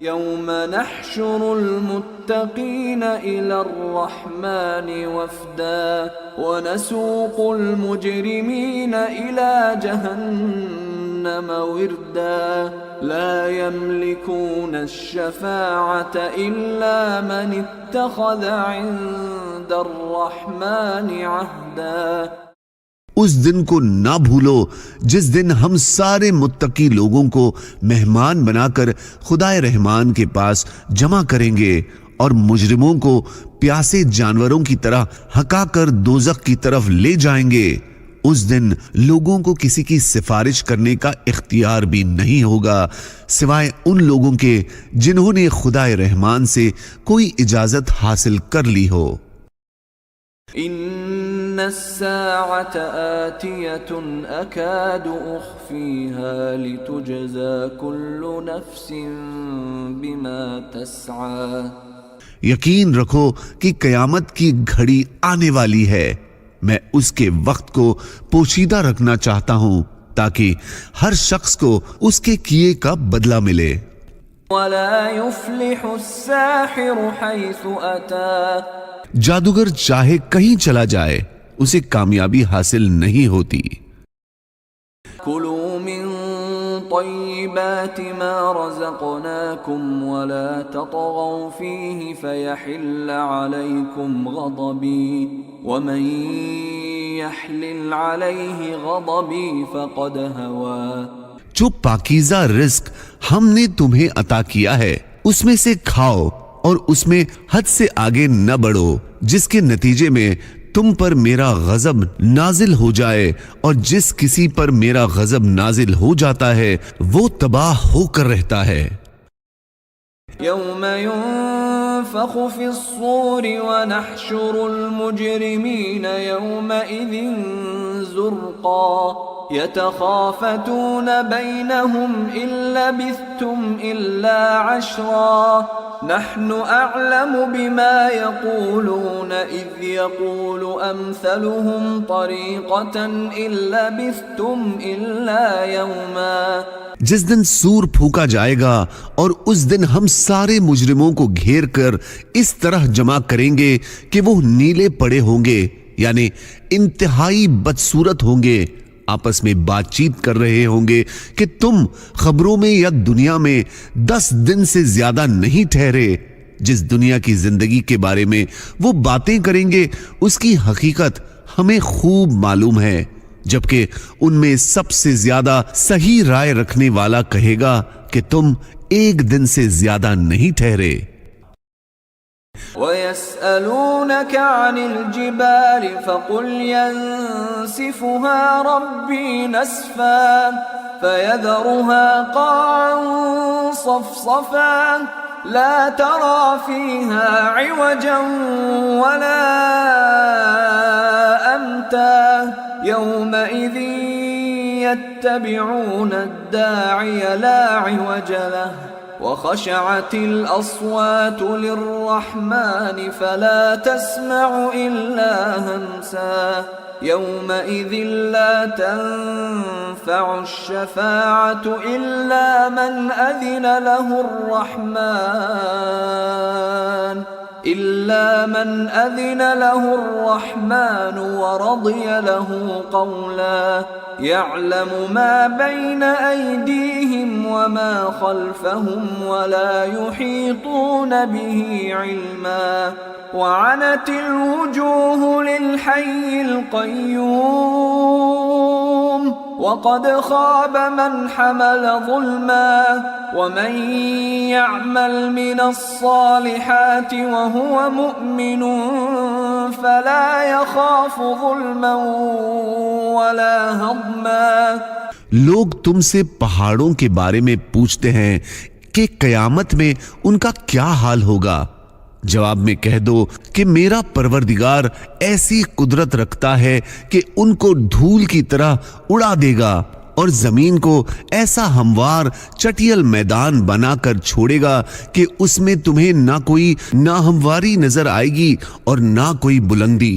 يوم نحشر المتقين إلى الرحمن وفدا ونسوق المجرمين إلى جهنم وردا لا يملكون الشفاعة إلا من اتخذ عند الرحمن عهدا۔ اس دن کو نہ بھولو جس دن ہم سارے متقی لوگوں کو مہمان بنا کر خدائے رحمان کے پاس جمع کریں گے اور مجرموں کو پیاسے جانوروں کی طرح ہکا کر دوزخ کی طرف لے جائیں گے۔ اس دن لوگوں کو کسی کی سفارش کرنے کا اختیار بھی نہیں ہوگا سوائے ان لوگوں کے جنہوں نے خدائے رحمان سے کوئی اجازت حاصل کر لی ہو۔ ان الساعة آتية اكاد اخفيها لتجزى كل نفس بما تسعى۔ یقین رکھو کہ قیامت کی گھڑی آنے والی ہے، میں اس کے وقت کو پوشیدہ رکھنا چاہتا ہوں تاکہ ہر شخص کو اس کے کیے کا بدلہ ملے۔ ولا يفلح الساحر حيث اتى۔ جادوگر چاہے کہیں چلا جائے اسے کامیابی حاصل نہیں ہوتی۔ كلوا من طيبات ما رزقناكم ولا تطغوا فيه فيحل عليكم غضبي ومن يحلل عليه غضبي فقد هوى۔ جو پاکیزہ رزق ہم نے تمہیں عطا کیا ہے اس میں سے کھاؤ اور اس میں حد سے آگے نہ بڑھو، جس کے نتیجے میں تم پر میرا غضب نازل ہو جائے، اور جس کسی پر میرا غضب نازل ہو جاتا ہے وہ تباہ ہو کر رہتا ہے۔ يوم ينفخ في الصور ونحشر المجرمين يومئذ زرقا يتخافتون بينهم إن لبثتم إلا عشرا نحن أعلم بما يقولون إذ يقول أمثلهم طريقة إن لبثتم إلا يوما۔ جس دن سور پھونکا جائے گا اور اس دن ہم سارے مجرموں کو گھیر کر اس طرح جمع کریں گے کہ وہ نیلے پڑے ہوں گے، یعنی انتہائی بدصورت ہوں گے، آپس میں بات چیت کر رہے ہوں گے کہ تم خبروں میں یا دنیا میں 10 دن سے زیادہ نہیں ٹھہرے۔ جس دنیا کی زندگی کے بارے میں وہ باتیں کریں گے اس کی حقیقت ہمیں خوب معلوم ہے، جبکہ ان میں سب سے زیادہ صحیح رائے رکھنے والا کہے گا کہ تم 1 دن سے زیادہ نہیں ٹھہرے۔ وَيَسْأَلُونَكَ عَنِ الْجِبَالِ فَقُلْ يَنسِفُهَا رَبِّي نَسْفًا فَيَذَرُهَا قَاعًا صَفْصَفًا لَا تَرَى فِيهَا عِوَجًا وَلَا أَمْتًا يَوْمَئِذٍ يَتَّبِعُونَ الدَّاعِيَ لَا عِوَجَ لَهُ وخشعت الأصوات للرحمن فلا تسمع إلا همسا يومئذ لا تنفع الشفاعة إلا من أذن له الرحمن ورضي له قولا يعلم ما بين أيديهم وما خلفهم ولا يحيطون به علما وعنت الوجوه للحي القيوم وقد خاب من حمل ظلما ومن يعمل من الصالحات وهو مؤمن فلا يخاف ظلما ولا هضما۔ لوگ تم سے پہاڑوں کے بارے میں پوچھتے ہیں کہ قیامت میں ان کا کیا حال ہوگا۔ جواب میں کہہ دو کہ میرا پروردگار ایسی قدرت رکھتا ہے کہ ان کو دھول کی طرح اڑا دے گا اور زمین کو ایسا ہموار چٹیل میدان بنا کر چھوڑے گا کہ اس میں تمہیں نہ کوئی ناہمواری نظر آئے گی اور نہ کوئی بلندی۔